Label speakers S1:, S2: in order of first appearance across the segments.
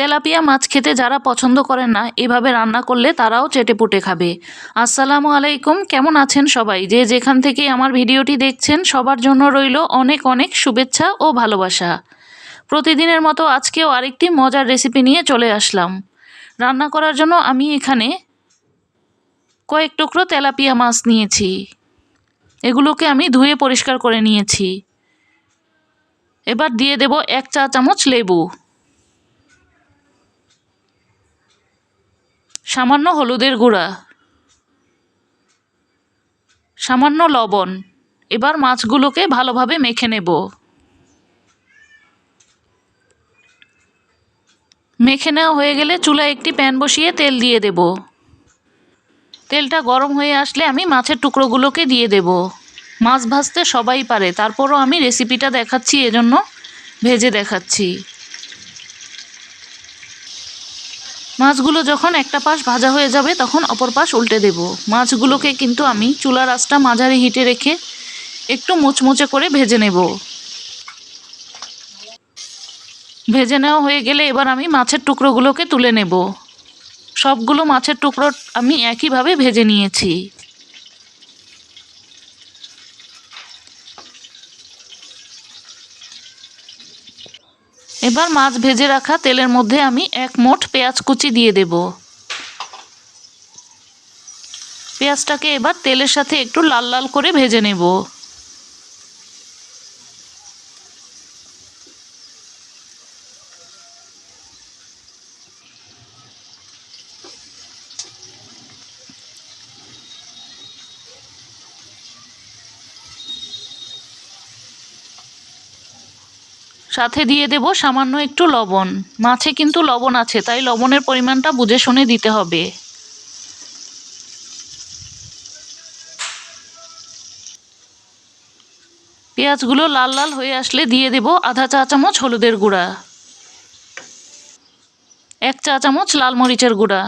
S1: Tilapia মাছ খেতে যারা পছন্দ করেন না, এভাবে রান্না করলে তারাও চেটেপুটে খাবে। আসসালামু আলাইকুম, কেমন আছেন সবাই? যে যেখান থেকে আমার ভিডিওটি দেখছেন সবার জন্য রইল অনেক অনেক শুভেচ্ছা ও ভালোবাসা। প্রতিদিনের মতো আজকেও আরেকটি মজার রেসিপি নিয়ে চলে আসলাম। রান্না করার জন্য আমি এখানে কয়েক টুকরো তেলাপিয়া মাছ নিয়েছি। এগুলোকে আমি ধুয়ে পরিষ্কার করে নিয়েছি। এবার দিয়ে দেব 1 চা চামচ লেবু, সামান্য হলুদের গুঁড়া, সামান্য লবণ। এবার মাছগুলোকে ভালোভাবে মেখে নেব। মেখে নেওয়া হয়ে গেলে চুলায় একটি প্যান বসিয়ে তেল দিয়ে দেব। তেলটা গরম হয়ে আসলে আমি মাছের টুকরোগুলোকে দিয়ে দেব। মাছ ভাজতে সবাই পারে, তারপরও আমি রেসিপিটা দেখাচ্ছি, এজন্য ভেজে দেখাচ্ছি। মাছগুলো যখন একটা পাশ ভাজা হয়ে যাবে তখন অপর পাশ উল্টে দেব। মাছগুলোকে কিন্তু আমি চুলার আঁচটা মাঝারি হিটে রেখে একটু মুচমুচে করে ভেজে নেব। ভেজে নেওয়া হয়ে গেলে এবার আমি মাছের টুকরোগুলোকে তুলে নেব। সবগুলো মাছের টুকরো আমি একইভাবে ভেজে নিয়েছি। এবার মাছ ভেজে রাখা তেলের মধ্যে আমি 1 মুঠ পেঁয়াজ কুচি দিয়ে দেব। পেঁয়াজটাকে এবার তেলের সাথে একটু লাল লাল করে ভেজে নেব। সাথে দিয়ে দেব সামান্য একটু লবণ। মাছে কিন্তু লবণ আছে, তাই লবণের পরিমাণটা বুঝে শুনে দিতে হবে। পেঁয়াজগুলো লাল লাল হয়ে আসলে দিয়ে দেব আধা চা চামচ হলুদের গুঁড়া, 1 চা চামচ লাল মরিচের গুঁড়া।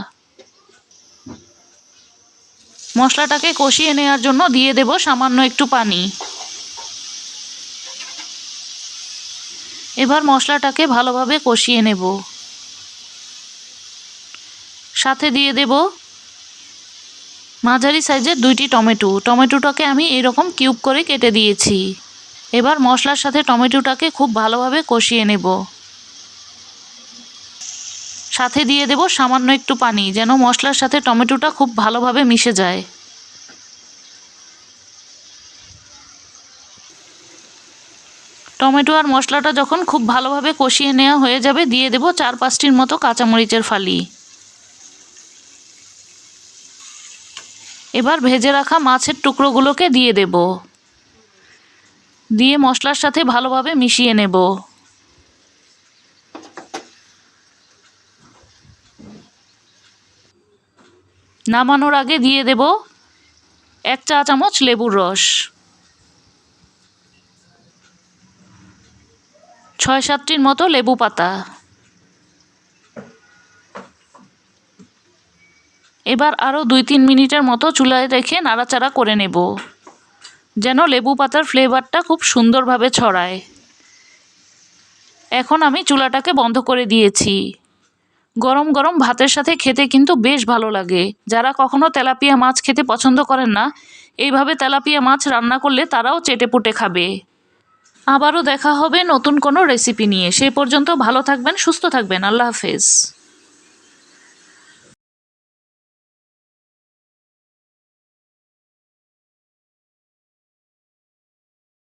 S1: মশলাটাকে কষিয়ে নেওয়ার জন্য দিয়ে দেব সামান্য একটু পানি। এবার মশলাটাকে ভালোভাবে কষিয়ে নেব। সাথে দিয়ে দেব মাঝারি সাইজের 2টি টমেটো। টমেটোটাকে আমি এরকম কিউব করে কেটে দিয়েছি। এবার মশলার সাথে টমেটোটাকে খুব ভালোভাবে কষিয়ে নেব। সাথে দিয়ে দেব সামান্য একটু পানি, যেন মশলার সাথে টমেটোটা খুব ভালোভাবে মিশে যায়। টমেটো আর মশলাটা যখন খুব ভালোভাবে কষিয়ে নেওয়া হয়ে যাবে, দিয়ে দেব 4-5টির মতো কাঁচামরিচের ফালি। এবার ভেজে রাখা মাছের টুকরোগুলোকে দিয়ে দেব। দিয়ে মশলার সাথে ভালোভাবে মিশিয়ে নেব। নামানোর আগে দিয়ে দেব 1 চা চামচ লেবুর রস, 6-7টির মতো লেবু পাতা। এবার আরও 2-3 মিনিটের মতো চুলায় রেখে নাড়াচাড়া করে নেব, যেন লেবু পাতার ফ্লেভারটা খুব সুন্দরভাবে ছড়ায়। এখন আমি চুলাটাকে বন্ধ করে দিয়েছি। গরম গরম ভাতের সাথে খেতে কিন্তু বেশ ভালো লাগে। যারা কখনো তেলাপিয়া মাছ খেতে পছন্দ করেন না, এইভাবে তেলাপিয়া মাছ রান্না করলে তারাও চেটেপুটে খাবে। আবারও দেখা হবে নতুন কোনো রেসিপি নিয়ে। সেই পর্যন্ত ভালো থাকবেন, সুস্থ থাকবেন। আল্লাহ হাফেজ।